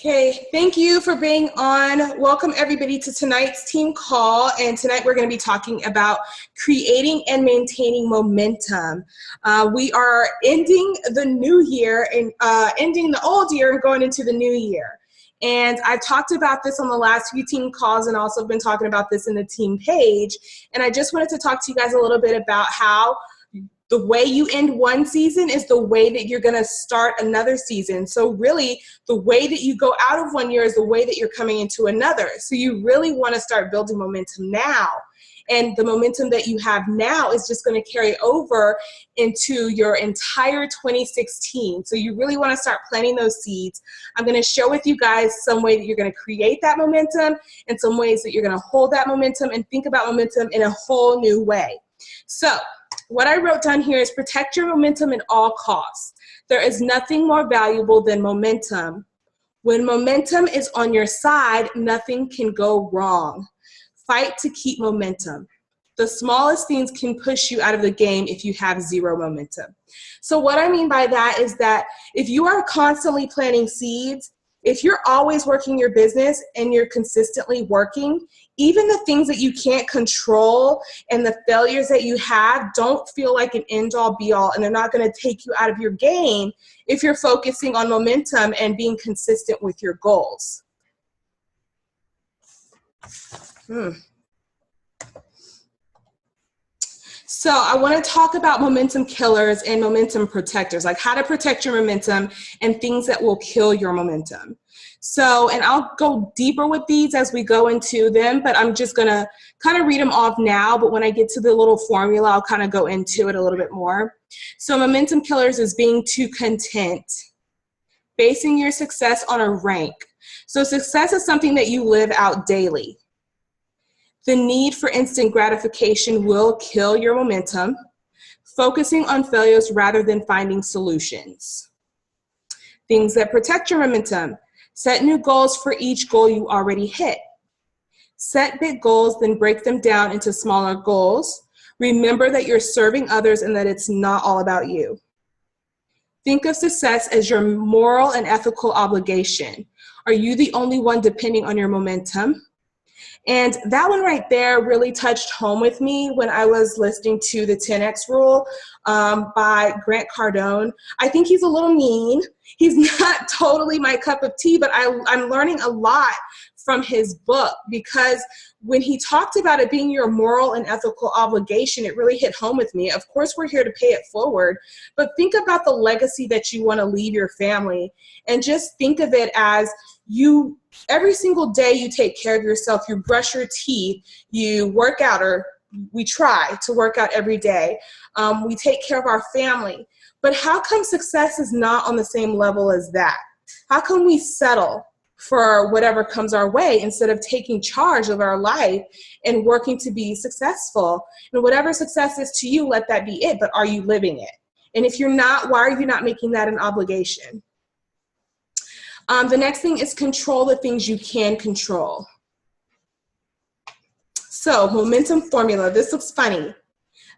Okay, thank you for being on. Welcome everybody to tonight's team call. And tonight we're going to be talking about creating and maintaining momentum. We are ending the new year and ending the old year and going into the new year. And I've talked about this on the last few team calls and also been talking about this in the team page. And I just wanted to talk to you guys a little bit about how the way you end one season is the way that you're going to start another season. So really, the way that you go out of one year is the way that you're coming into another. So you really want to start building momentum now. And the momentum that you have now is just going to carry over into your entire 2016. So you really want to start planting those seeds. I'm going to share with you guys some way that you're going to create that momentum and some ways that you're going to hold that momentum and think about momentum in a whole new way. So what I wrote down here is protect your momentum at all costs. There is nothing more valuable than momentum. When momentum is on your side, nothing can go wrong. Fight to keep momentum. The smallest things can push you out of the game if you have zero momentum. So what I mean by that is that if you are constantly planting seeds, if you're always working your business and you're consistently working, even the things that you can't control and the failures that you have don't feel like an end-all be-all, and they're not going to take you out of your game if you're focusing on momentum and being consistent with your goals. So I want to talk about momentum killers and momentum protectors, like how to protect your momentum and things that will kill your momentum. So, and I'll go deeper with these as we go into them, but I'm just going to kind of read them off now. But when I get to the little formula, I'll kind of go into it a little bit more. So momentum killers is being too content, basing your success on a rank. So success is something that you live out daily. The need for instant gratification will kill your momentum. Focusing on failures rather than finding solutions. Things that protect your momentum. Set new goals for each goal you already hit. Set big goals, then break them down into smaller goals. Remember that you're serving others and that it's not all about you. Think of success as your moral and ethical obligation. Are you the only one depending on your momentum? And that one right there really touched home with me when I was listening to the 10X Rule by Grant Cardone. I think he's a little mean. He's not totally my cup of tea, but I'm learning a lot from his book, because when he talked about it being your moral and ethical obligation, it really hit home with me. Of course, we're here to pay it forward, but think about the legacy that you want to leave your family, and just think of it as every single day you take care of yourself, you brush your teeth, you work out, or we try to work out every day. We take care of our family. But how come success is not on the same level as that? How come we settle for whatever comes our way instead of taking charge of our life and working to be successful? And whatever success is to you, let that be it, but are you living it? And if you're not, why are you not making that an obligation? The next thing is control the things you can control. So momentum formula, this looks funny,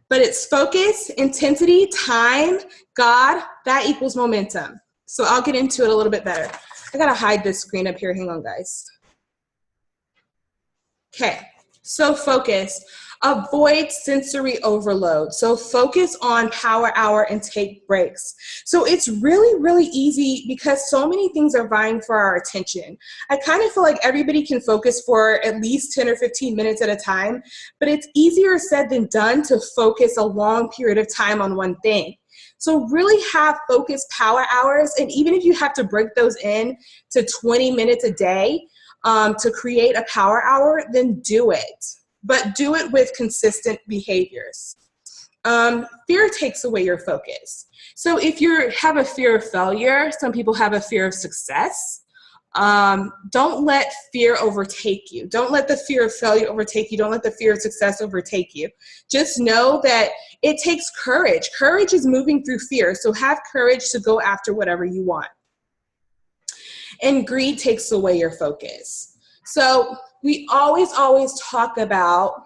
but it's focus, intensity, time, God, that equals momentum. So I'll get into it a little bit better. I gotta hide this screen up here, hang on guys. Okay, so focus. Avoid sensory overload. So focus on power hour and take breaks. So it's really, really easy because so many things are vying for our attention. I kind of feel like everybody can focus for at least 10 or 15 minutes at a time, but it's easier said than done to focus a long period of time on one thing. So really have focused power hours, and even if you have to break those in to 20 minutes a day to create a power hour, then do it. But do it with consistent behaviors. Fear takes away your focus. So if you have a fear of failure, some people have a fear of success, don't let fear overtake you. Don't let the fear of failure overtake you. Don't let the fear of success overtake you. Just know that it takes courage. Courage is moving through fear, so have courage to go after whatever you want. And greed takes away your focus. So we always talk about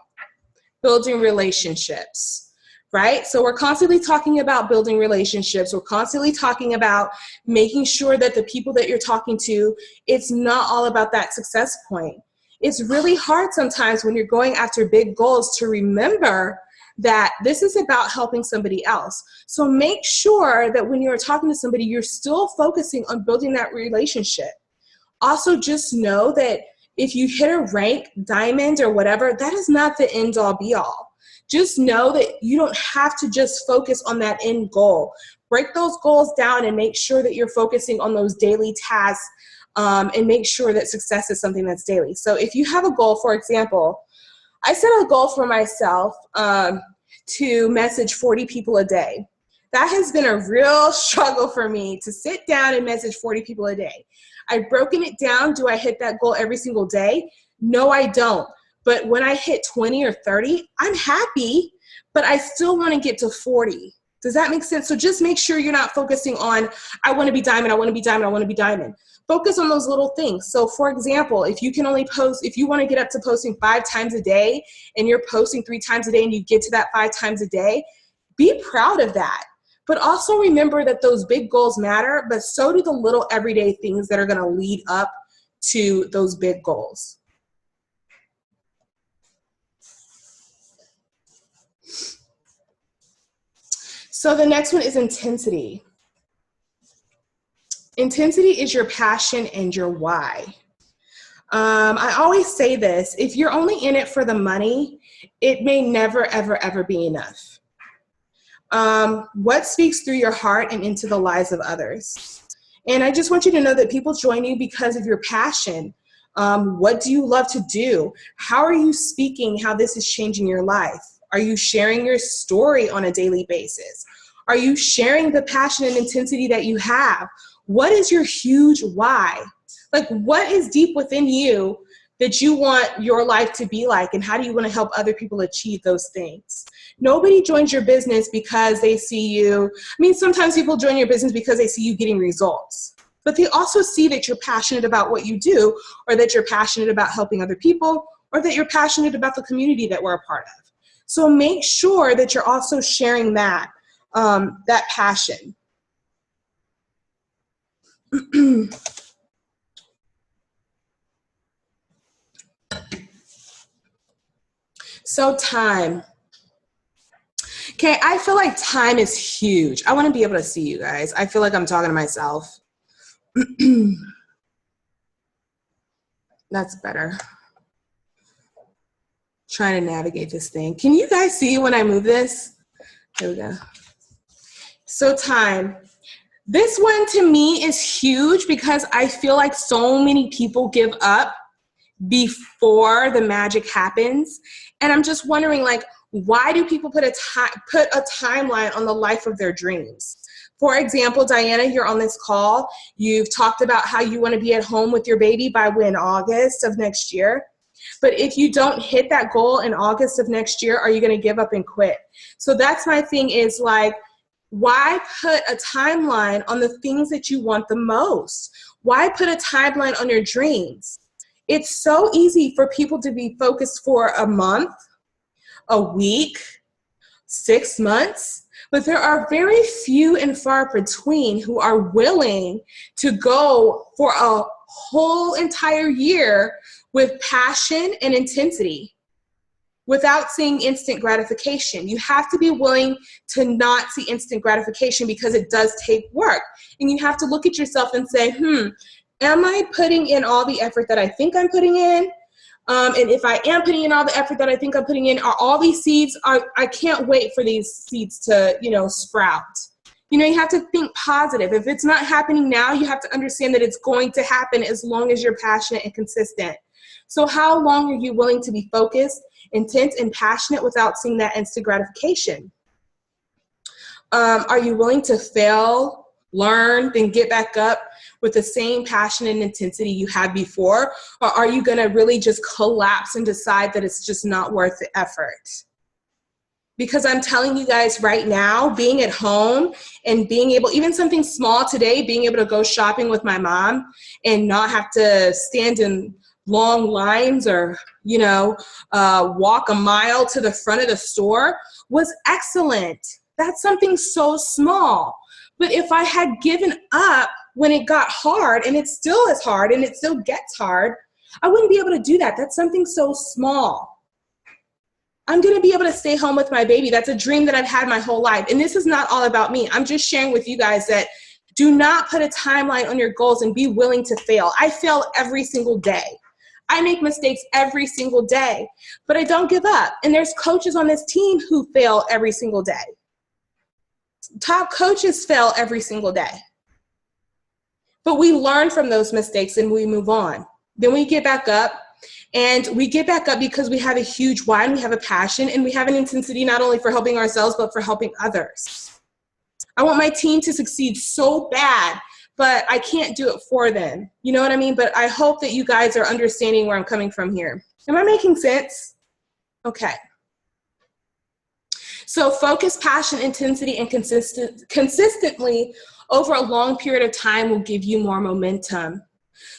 building relationships. right? So we're constantly talking about building relationships. We're constantly talking about making sure that the people that you're talking to, it's not all about that success point. It's really hard sometimes when you're going after big goals to remember that this is about helping somebody else. So make sure that when you're talking to somebody, you're still focusing on building that relationship. Also, just know that if you hit a rank, diamond, or whatever, that is not the end all be all. Just know that you don't have to just focus on that end goal. Break those goals down and make sure that you're focusing on those daily tasks, and make sure that success is something that's daily. So if you have a goal, for example, I set a goal for myself to message 40 people a day. That has been a real struggle for me to sit down and message 40 people a day. I've broken it down. Do I hit that goal every single day? No, I don't. But when I hit 20 or 30, I'm happy, but I still want to get to 40. Does that make sense? So just make sure you're not focusing on, I want to be diamond, I want to be diamond, I want to be diamond. Focus on those little things. So for example, if you can only post, if you want to get up to posting 5 times a day and you're posting 3 times a day and you get to that 5 times a day, be proud of that. But also remember that those big goals matter, but so do the little everyday things that are going to lead up to those big goals. So the next one is intensity. Intensity is your passion and your why. I always say this, if you're only in it for the money, it may never, ever, ever be enough. What speaks through your heart and into the lives of others? And I just want you to know that people join you because of your passion. What do you love to do? How are you speaking how this is changing your life? Are you sharing your story on a daily basis? Are you sharing the passion and intensity that you have? What is your huge why? Like, what is deep within you that you want your life to be like, and how do you want to help other people achieve those things? Nobody joins your business because they see you. I mean, sometimes people join your business because they see you getting results, but they also see that you're passionate about what you do, or that you're passionate about helping other people, or that you're passionate about the community that we're a part of. So make sure that you're also sharing that, that passion. So time. Okay, I feel like time is huge. I want to be able to see you guys. I feel like I'm talking to myself. That's better. Trying to navigate this thing. Can you guys see when I move this? Here we go. So time. This one to me is huge because I feel like so many people give up before the magic happens. And I'm just wondering, like, why do people put a timeline on the life of their dreams? For example, Diana, you're on this call. You've talked about how you want to be at home with your baby by when? August of next year. But if you don't hit that goal in August of next year, are you going to give up and quit? So that's my thing, is like, why put a timeline on the things that you want the most? Why put a timeline on your dreams? It's so easy for people to be focused for a month, a week, 6 months, but there are very few and far between who are willing to go for a whole entire year with passion and intensity without seeing instant gratification. You have to be willing to not see instant gratification because it does take work. And you have to look at yourself and say, am I putting in all the effort that I think I'm putting in? And if I am putting in all the effort that I think I'm putting in, are all these seeds, I can't wait for these seeds to, sprout. You have to think positive. If it's not happening now, you have to understand that it's going to happen as long as you're passionate and consistent. So how long are you willing to be focused, intense, and passionate without seeing that instant gratification? Are you willing to fail, learn, then get back up with the same passion and intensity you had before? Or are you going to really just collapse and decide that it's just not worth the effort? Because I'm telling you guys right now, being at home and being able, even something small today, being able to go shopping with my mom and not have to stand in long lines or, you know, walk a mile to the front of the store was excellent. That's something so small. But if I had given up when it got hard, and it still is hard and it still gets hard, I wouldn't be able to do that. That's something so small. I'm going to be able to stay home with my baby. That's a dream that I've had my whole life. And this is not all about me. I'm just sharing with you guys that do not put a timeline on your goals and be willing to fail. I fail every single day. I make mistakes every single day, but I don't give up. And there's coaches on this team who fail every single day. Top coaches fail every single day. But we learn from those mistakes and we move on. Then we get back up, and we get back up because we have a huge why, and we have a passion, and we have an intensity not only for helping ourselves, but for helping others. I want my team to succeed so bad, but I can't do it for them. You know what I mean? But I hope that you guys are understanding where I'm coming from here. Am I making sense? Okay. So focus, passion, intensity, and consistently over a long period of time will give you more momentum.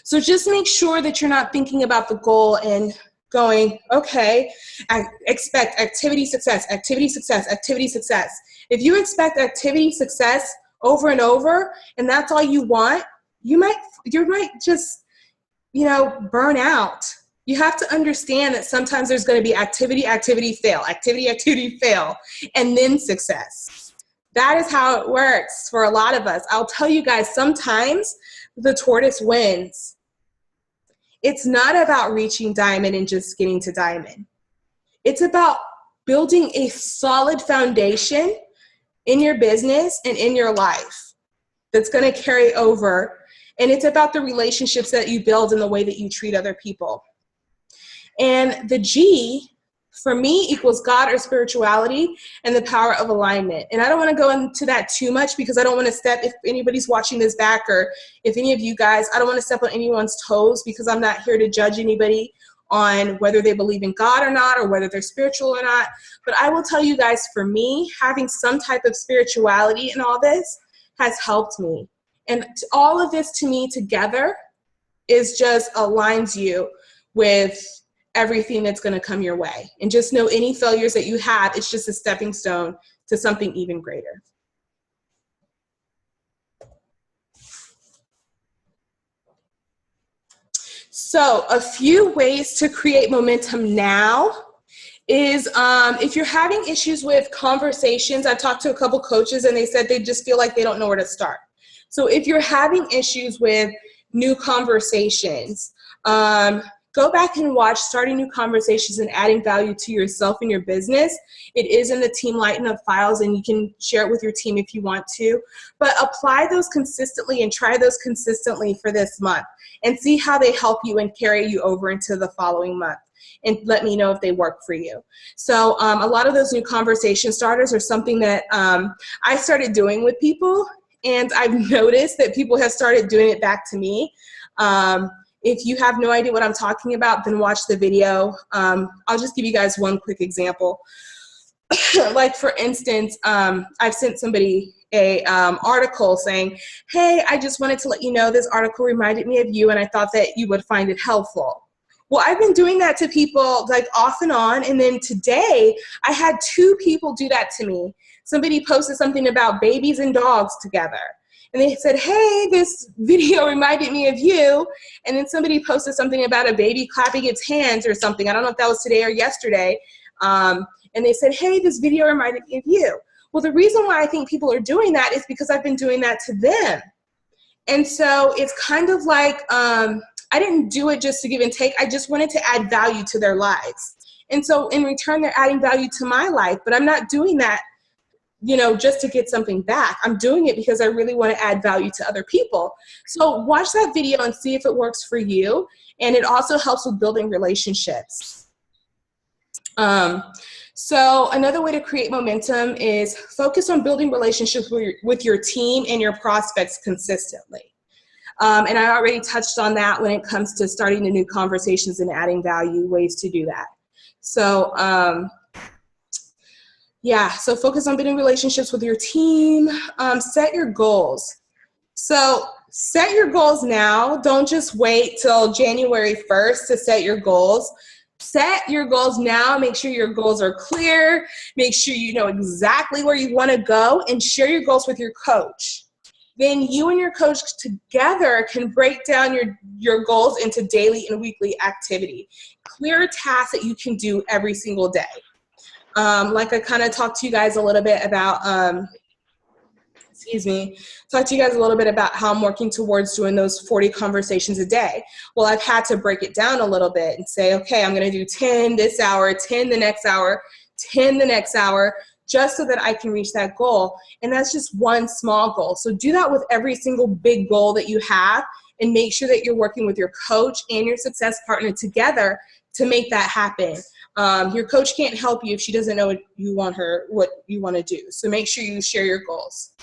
So just make sure that you're not thinking about the goal and going, okay, I expect activity success, activity success, activity success. If you expect activity success over and over, and that's all you want, you might just, you know, burn out. You have to understand that sometimes there's going to be activity, activity, fail, activity, activity, fail, and then success. That is how it works for a lot of us. I'll tell you guys, sometimes the tortoise wins. It's not about reaching diamond and just getting to diamond. It's about building a solid foundation in your business and in your life that's going to carry over. And it's about the relationships that you build and the way that you treat other people. And the G, for me, equals God or spirituality and the power of alignment. And I don't want to go into that too much because I don't want to step, if anybody's watching this back or if any of you guys, I don't want to step on anyone's toes because I'm not here to judge anybody on whether they believe in God or not, or whether they're spiritual or not. But I will tell you guys, for me, having some type of spirituality in all this has helped me. And all of this to me together is just aligns you with everything that's going to come your way. And just know any failures that you have, it's just a stepping stone to something even greater. So a few ways to create momentum now is if you're having issues with conversations, I've talked to a couple coaches and they said they just feel like they don't know where to start. So if you're having issues with new conversations, go back and watch Starting New Conversations and Adding Value to Yourself and Your Business. It is in the Team Lighten Up files, and you can share it with your team if you want to. But apply those consistently and try those consistently for this month and see how they help you and carry you over into the following month. And let me know if they work for you. So a lot of those new conversation starters are something that I started doing with people, and I've noticed that people have started doing it back to me. If you have no idea what I'm talking about, then watch the video. I'll just give you guys one quick example. Like for instance, I've sent somebody a article saying, hey, I just wanted to let you know this article reminded me of you and I thought that you would find it helpful. Well, I've been doing that to people like off and on, and then today I had 2 people do that to me. Somebody posted something about babies and dogs together. And they said, hey, this video reminded me of you. And then somebody posted something about a baby clapping its hands or something. I don't know if that was today or yesterday. And they said, hey, this video reminded me of you. Well, the reason why I think people are doing that is because I've been doing that to them. And so it's kind of like, I didn't do it just to give and take. I just wanted to add value to their lives. And so in return, they're adding value to my life. But I'm not doing that, you know, just to get something back. I'm doing it because I really want to add value to other people. So watch that video and see if it works for you. And it also helps with building relationships. So another way to create momentum is focus on building relationships with your team and your prospects consistently. And I already touched on that when it comes to starting the new conversations and adding value, ways to do that. So, yeah, so focus on building relationships with your team, set your goals. So set your goals now. Don't just wait till January 1st to set your goals. Set your goals now. Make sure your goals are clear. Make sure you know exactly where you want to go, and share your goals with your coach. Then you and your coach together can break down your goals into daily and weekly activity. Clear tasks that you can do every single day. Like I kind of talked to you guys a little bit about, talk to you guys a little bit about how I'm working towards doing those 40 conversations a day. Well, I've had to break it down a little bit and say, okay, I'm going to do 10 this hour, 10 the next hour, 10 the next hour, just so that I can reach that goal. And that's just one small goal. So do that with every single big goal that you have, and make sure that you're working with your coach and your success partner together to make that happen. Your coach can't help you if she doesn't know what you want to do. So make sure you share your goals.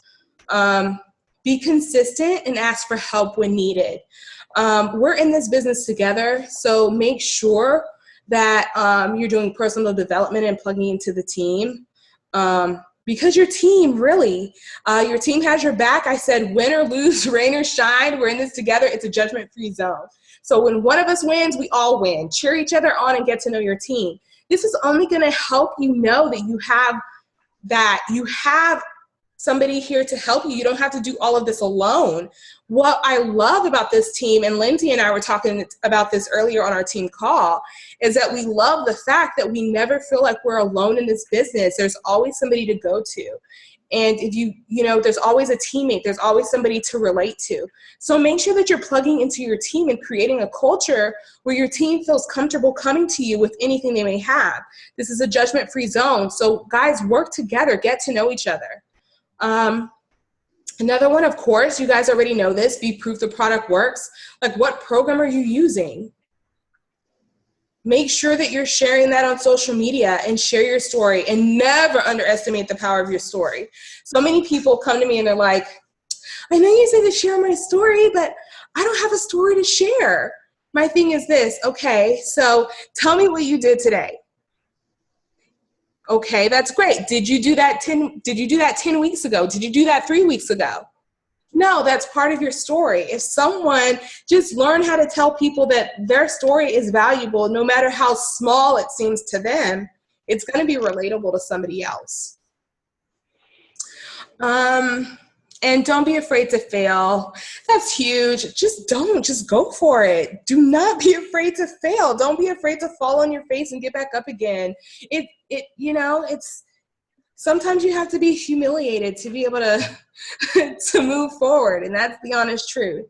Be consistent and ask for help when needed. We're in this business together, so make sure that you're doing personal development and plugging into the team. Because your team your team has your back. I said, win or lose, rain or shine, we're in this together. It's a judgment-free zone. So when one of us wins, we all win. Cheer each other on and get to know your team. This is only going to help you know that you have somebody here to help you. You don't have to do all of this alone. What I love about this team, and Lindsay and I were talking about this earlier on our team call, is that we love the fact that we never feel like we're alone in this business. There's always somebody to go to. And if there's always a teammate, there's always somebody to relate to. So make sure that you're plugging into your team and creating a culture where your team feels comfortable coming to you with anything they may have. This is a judgment-free zone. So guys, work together, get to know each other. Another one, of course, you guys already know this, be proof the product works. Like, what program are you using? Make sure that you're sharing that on social media and share your story, and never underestimate the power of your story. So many people come to me and they're like, I know you say to share my story, but I don't have a story to share. My thing is this, okay, so tell me what you did today. Okay, that's great. Did you do that 10 weeks ago? Did you do that 3 weeks ago? No, that's part of your story. If someone just learn how to tell people that their story is valuable, no matter how small it seems to them, it's going to be relatable to somebody else. And don't be afraid to fail. That's huge. Just go for it. Do not be afraid to fail. Don't be afraid to fall on your face and get back up again. It's sometimes you have to be humiliated to be able to to move forward, and that's the honest truth.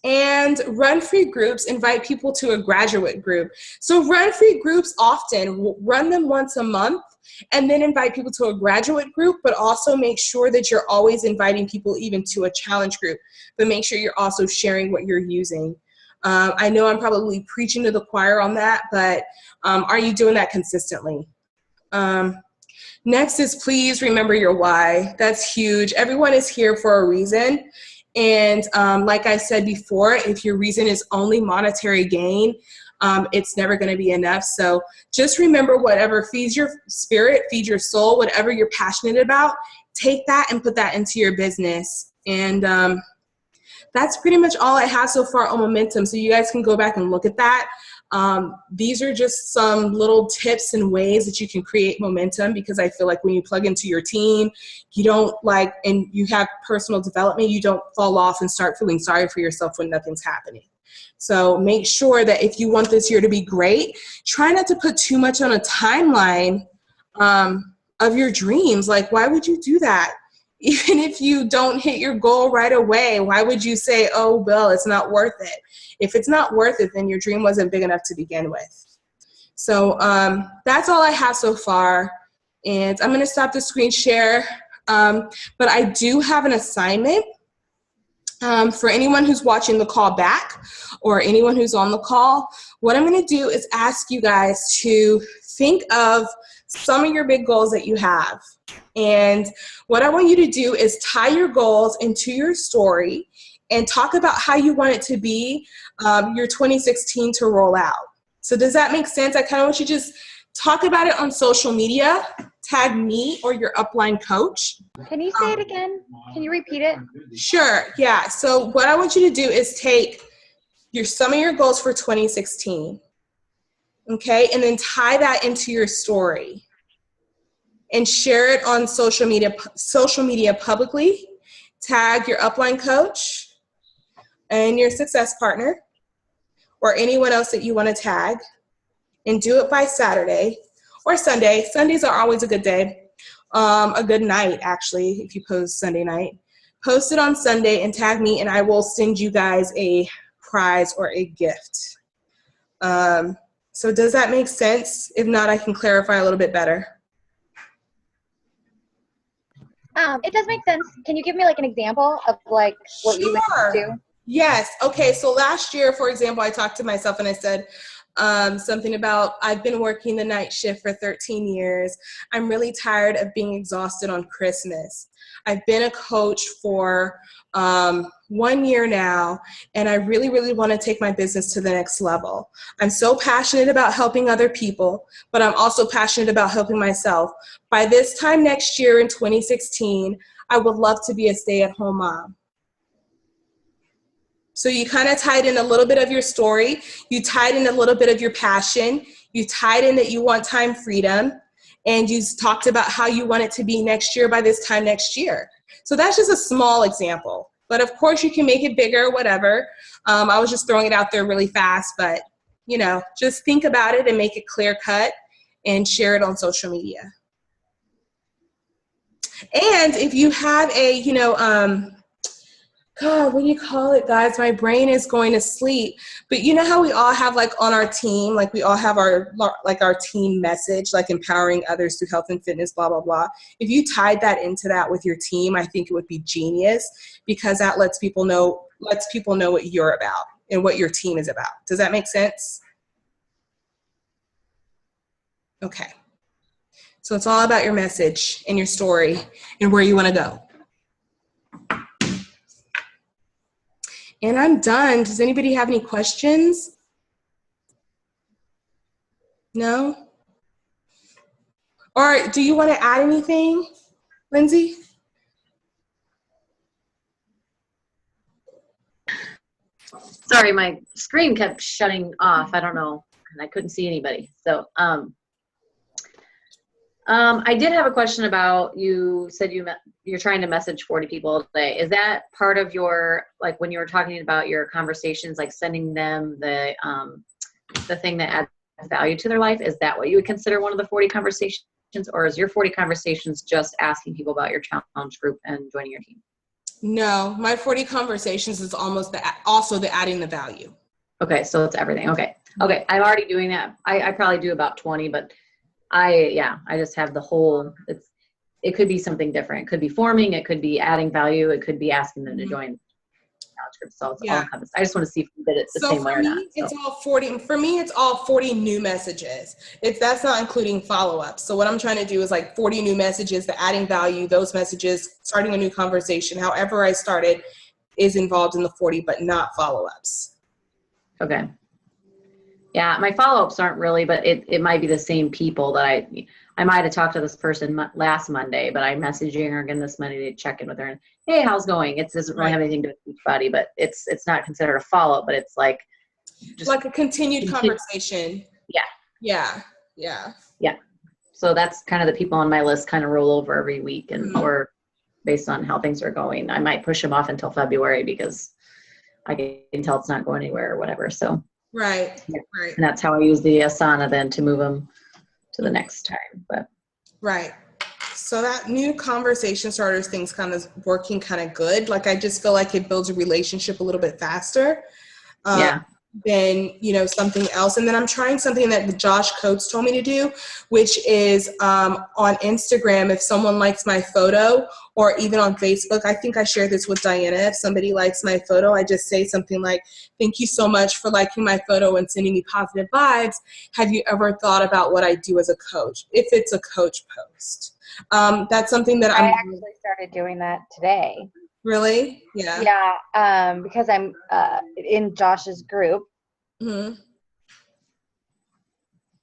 And run free groups, invite people to a graduate group. So run free groups often, run them once a month, and then invite people to a graduate group, but also make sure that you're always inviting people even to a challenge group, but make sure you're also sharing what you're using. I know I'm probably preaching to the choir on that, but are you doing that consistently? Next is, please remember your why. That's huge. Everyone is here for a reason. And like I said before, if your reason is only monetary gain, it's never going to be enough. So just remember, whatever feeds your spirit, feeds your soul, whatever you're passionate about, take that and put that into your business. And that's pretty much all I have so far on momentum. So you guys can go back and look at that. These are just some little tips and ways that you can create momentum, because I feel like when you plug into your team, and you have personal development, you don't fall off and start feeling sorry for yourself when nothing's happening. So make sure that if you want this year to be great, try not to put too much on a timeline of your dreams. Like, why would you do that? Even if you don't hit your goal right away, why would you say, oh, Bill, it's not worth it? If it's not worth it, then your dream wasn't big enough to begin with. So that's all I have so far. And I'm going to stop the screen share. But I do have an assignment for anyone who's watching the call back, or anyone who's on the call. What I'm going to do is ask you guys to think of some of your big goals that you have. And what I want you to do is tie your goals into your story and talk about how you want it to be your 2016 to roll out. So does that make sense? I kind of want you to just talk about it on social media, tag me or your upline coach. Can you say it again? Can you repeat it? Sure, yeah. So what I want you to do is take some of your goals for 2016, okay, and then tie that into your story and share it on social media publicly. Tag your upline coach and your success partner or anyone else that you want to tag, and do it by Saturday or Sunday. Sundays are always a good day, a good night actually, if you post Sunday night. Post it on Sunday and tag me, and I will send you guys a prize or a gift. So does that make sense? If not, I can clarify a little bit better. It does make sense. Can you give me like an example of like what you would do? Yes. Okay. So last year, for example, I talked to myself and I said something about, I've been working the night shift for 13 years. I'm really tired of being exhausted on Christmas. I've been a coach for 1 year now, and I really, really want to take my business to the next level. I'm so passionate about helping other people, but I'm also passionate about helping myself. By this time next year in 2016, I would love to be a stay-at-home mom. So you kind of tied in a little bit of your story. You tied in a little bit of your passion. You tied in that you want time freedom. And you talked about how you want it to be next year by this time next year. So that's just a small example. But of course you can make it bigger, whatever. I was just throwing it out there really fast. But, you know, just think about it and make it clear cut and share it on social media. And if you have a, God, what do you call it, guys? My brain is going to sleep. But you know how we all have, like, on our team, like we all have our team message, like empowering others through health and fitness, blah, blah, blah. If you tied that into that with your team, I think it would be genius, because that lets people know what you're about and what your team is about. Does that make sense? Okay. So it's all about your message and your story and where you want to go. And I'm done. Does anybody have any questions? No? Or do you want to add anything, Lindsay? Sorry, my screen kept shutting off. I don't know, and I couldn't see anybody. So I did have a question about, you said you're trying to message 40 people today. Is that part of your, like when you were talking about your conversations, like sending them the thing that adds value to their life? Is that what you would consider one of the 40 conversations, or is your 40 conversations just asking people about your challenge group and joining your team? No, my 40 conversations is also the adding the value. Okay, so it's everything. Okay, I'm already doing that. I probably do about 20, but I just have the whole, it could be something different. It could be forming, it could be adding value, it could be asking them to join challenge group. So it's all encompassed. I just want to see if you did it the same way or not. It's all 40. For me, it's all 40 new messages. That's not including follow-ups. So what I'm trying to do is like 40 new messages, the adding value, those messages, starting a new conversation, however I started is involved in the 40, but not follow-ups. Okay. Yeah, my follow-ups aren't really, but it might be the same people that I might have talked to this person last Monday, but I'm messaging her again this Monday to check in with her and, hey, how's it going? It doesn't really have anything to do with Beachbody, but it's not considered a follow-up, but it's like just like a continued conversation. Yeah. Yeah. So that's kind of the people on my list kind of roll over every week, and or based on how things are going. I might push them off until February because I can tell it's not going anywhere or whatever. So Right. And that's how I use the Asana then to move them to the next time. But right. So that new conversation starters thing's kind of working kind of good. Like I just feel like it builds a relationship a little bit faster than, something else. And then I'm trying something that Josh Coates told me to do, which is on Instagram, if someone likes my photo, or even on Facebook, I think I shared this with Diana, if somebody likes my photo, I just say something like, thank you so much for liking my photo and sending me positive vibes. Have you ever thought about what I do as a coach? If it's a coach post. That's something that I actually started doing that today. Really? Yeah. Yeah, because I'm in Josh's group. Mm-hmm.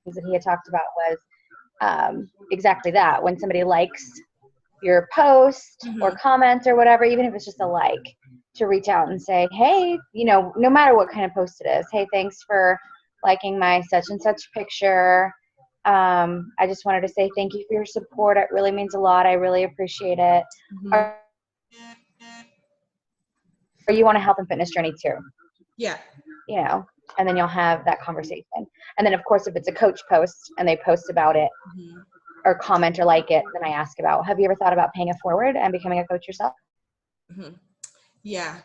that he had talked about was exactly that. When somebody likes your post or comment or whatever, even if it's just a like, to reach out and say, hey, you know, no matter what kind of post it is, hey, thanks for liking my such and such picture. I just wanted to say thank you for your support. It really means a lot. I really appreciate it. Or you want a health and fitness journey too? Yeah. You know, and then you'll have that conversation. And then, of course, if it's a coach post and they post about it or comment or like it, then I ask about, have you ever thought about paying it forward and becoming a coach yourself? Yeah.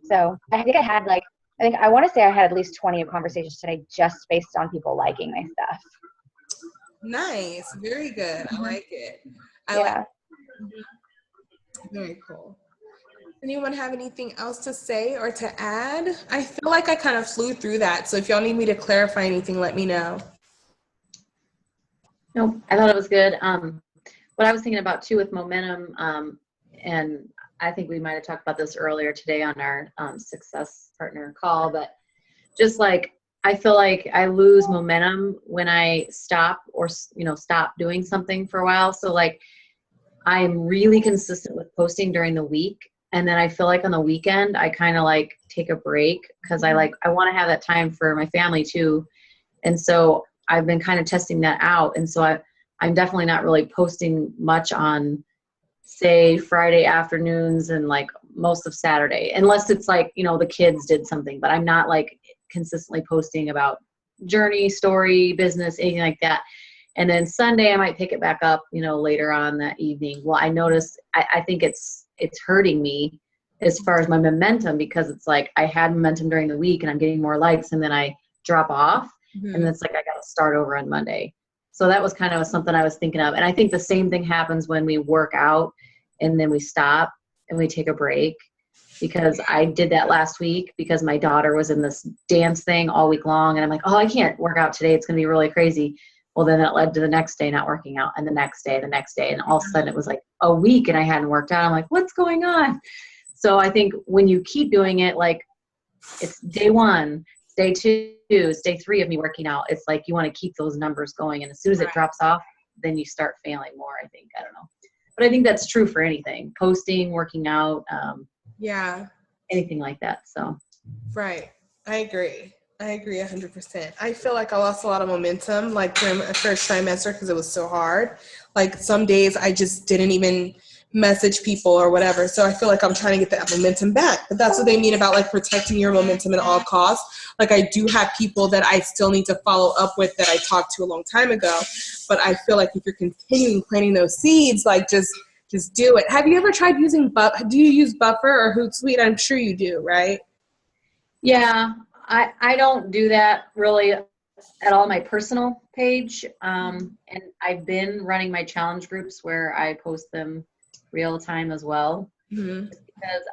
So I think I want to say I had at least 20 conversations today just based on people liking my stuff. Nice. Very good. I like it. Very cool. Anyone have anything else to say or to add? I feel like I kind of flew through that. So if y'all need me to clarify anything, let me know. Nope, I thought it was good. What I was thinking about too with momentum, and I think we might have talked about this earlier today on our success partner call, but just like, I feel like I lose momentum when I stop or, stop doing something for a while. So like, I'm really consistent with posting during the week. And then I feel like on the weekend, I kind of like take a break because I want to have that time for my family too. And so I've been kind of testing that out. And so I'm definitely not really posting much on, say, Friday afternoons and like most of Saturday, unless it's like, the kids did something, but I'm not like consistently posting about journey, story, business, anything like that. And then Sunday, I might pick it back up, later on that evening. Well, I noticed, I think it's hurting me as far as my momentum, because it's like I had momentum during the week and I'm getting more likes and then I drop off. And it's like I got to start over on Monday. So that was kind of something I was thinking of. And I think the same thing happens when we work out and then we stop and we take a break, because I did that last week because my daughter was in this dance thing all week long. And I'm like, oh, I can't work out today. It's going to be really crazy. Well, then it led to the next day not working out, and the next day. And all of a sudden it was like a week and I hadn't worked out. I'm like, what's going on? So I think when you keep doing it, like it's day 1, day 2, it's day 3 of me working out. It's like you want to keep those numbers going. And as soon as it drops off, then you start failing more, I think. I don't know. But I think that's true for anything. Posting, working out, anything like that. So. Right. I agree 100%. I feel like I lost a lot of momentum like during my first trimester because it was so hard. Like some days I just didn't even message people or whatever. So I feel like I'm trying to get that momentum back. But that's what they mean about like protecting your momentum at all costs. Like I do have people that I still need to follow up with that I talked to a long time ago. But I feel like if you're continuing planting those seeds, like just do it. Have you ever tried using do you use Buffer or Hootsuite? I'm sure you do, right? Yeah, I don't do that really at all on my personal page. And I've been running my challenge groups where I post them real time as well. Because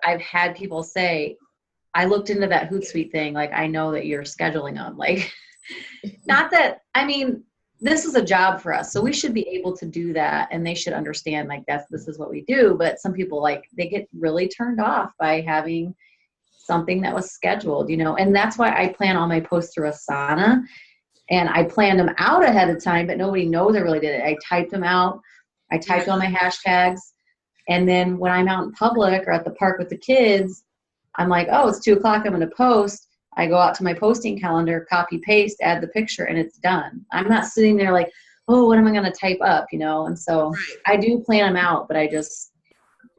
I've had people say, I looked into that Hootsuite thing. Like, I know that you're scheduling them. Like, not that, I mean, this is a job for us. So we should be able to do that. And they should understand like this is what we do. But some people like, they get really turned off by having something that was scheduled, and that's why I plan all my posts through Asana, and I planned them out ahead of time, but nobody knows I really did it. I typed them out. I typed all my hashtags. And then when I'm out in public or at the park with the kids, I'm like, oh, it's 2:00. I'm going to post. I go out to my posting calendar, copy, paste, add the picture, and it's done. I'm not sitting there like, oh, what am I going to type up? And so I do plan them out, but I just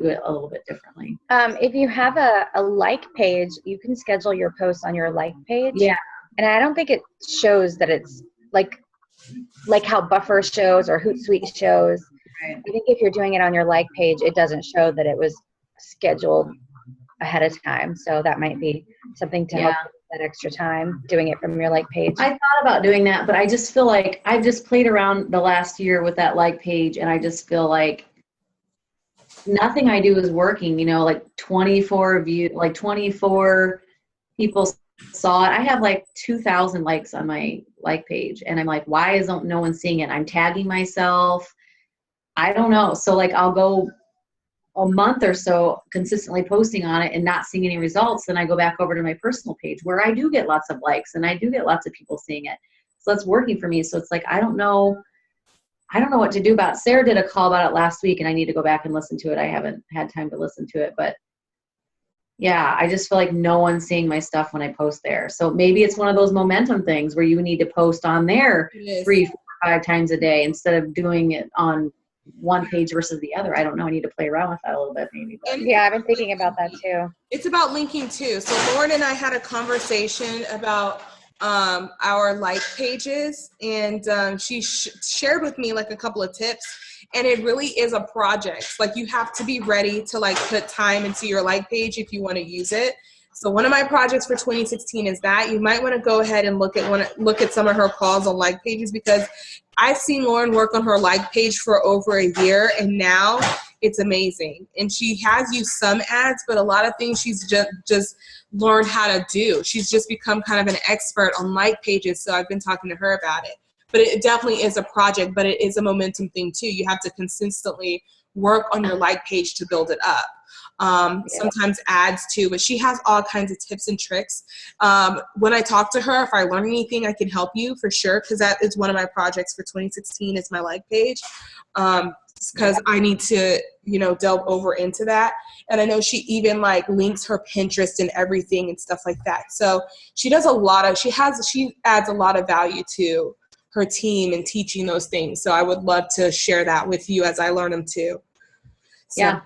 do it a little bit differently. If you have a like page, you can schedule your posts on your like page. Yeah. And I don't think it shows that it's like how Buffer shows or Hootsuite shows. Right. I think if you're doing it on your like page, it doesn't show that it was scheduled ahead of time. So that might be something to help that extra time doing it from your like page. I thought about doing that, but I just feel like I've just played around the last year with that like page, and I just feel like nothing I do is working, like 24 people saw it. I have like 2,000 likes on my like page, and I'm like, why isn't no one seeing it? I'm tagging myself. I don't know. So like I'll go a month or so consistently posting on it and not seeing any results. Then I go back over to my personal page where I do get lots of likes and I do get lots of people seeing it. So that's working for me. So it's like, I don't know what to do about it. Sarah did a call about it last week, and I need to go back and listen to it. I haven't had time to listen to it, but yeah, I just feel like no one's seeing my stuff when I post there. So maybe it's one of those momentum things where you need to post on there 3, 4, 5 times a day instead of doing it on one page versus the other. I don't know. I need to play around with that a little bit maybe. But. Yeah, I've been thinking about that too. It's about linking too. So Lauren and I had a conversation about our like pages, and she shared with me like a couple of tips, and it really is a project. Like you have to be ready to like put time into your like page if you want to use it. So one of my projects for 2016 is that you might want to go ahead and look at some of her calls on like pages, because I've seen Lauren work on her like page for over a year, and now it's amazing. And she has used some ads, but a lot of things she's just learned how to do. She's just become kind of an expert on like pages. So I've been talking to her about it. But it definitely is a project, but it is a momentum thing too. You have to consistently work on your like page to build it up. Sometimes ads too, but she has all kinds of tips and tricks. When I talk to her, if I learn anything, I can help you for sure, because that is one of my projects for 2016 is my like page. Because I need to, delve over into that. And I know she even like links her Pinterest and everything and stuff like that. So she does she adds a lot of value to her team and teaching those things. So I would love to share that with you as I learn them too. So, yeah.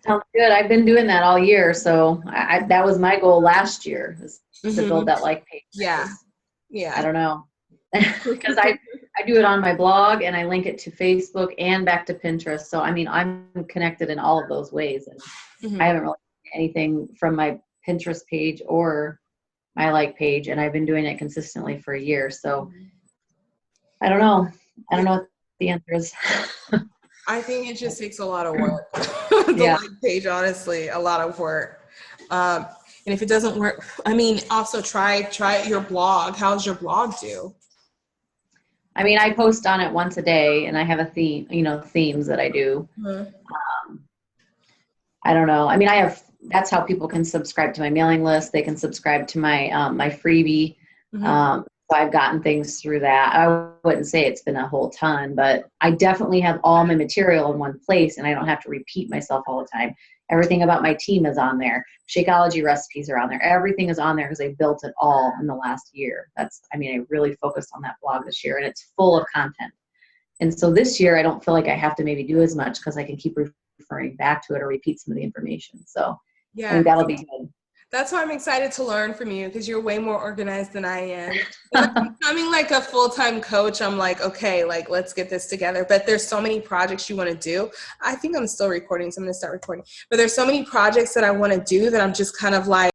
Sounds good. I've been doing that all year. So that was my goal last year, is to build that like page. Yeah. I don't know. Because I do it on my blog, and I link it to Facebook and back to Pinterest. So, I mean, I'm connected in all of those ways. And I haven't really done anything from my Pinterest page or my like page, and I've been doing it consistently for a year. So I don't know. I don't know what the answer is. I think it just takes a lot of work. Like page, honestly, a lot of work. And if it doesn't work, I mean, also try your blog. How's your blog do? I mean, I post on it once a day, and I have a theme, themes that I do. I don't know. I mean, that's how people can subscribe to my mailing list. They can subscribe to my, my freebie. So I've gotten things through that. I wouldn't say it's been a whole ton, but I definitely have all my material in one place, and I don't have to repeat myself all the time. Everything about my team is on there. Shakeology recipes are on there. Everything is on there because I built it all in the last year. I really focused on that blog this year, and it's full of content. And so this year, I don't feel like I have to maybe do as much because I can keep referring back to it or repeat some of the information. So I think that'll be good. That's why I'm excited to learn from you, because you're way more organized than I am. Becoming like a full-time coach, I'm like, okay, like let's get this together. But there's so many projects you want to do. I think I'm still recording, so I'm going to start recording. But there's so many projects that I want to do that I'm just kind of like,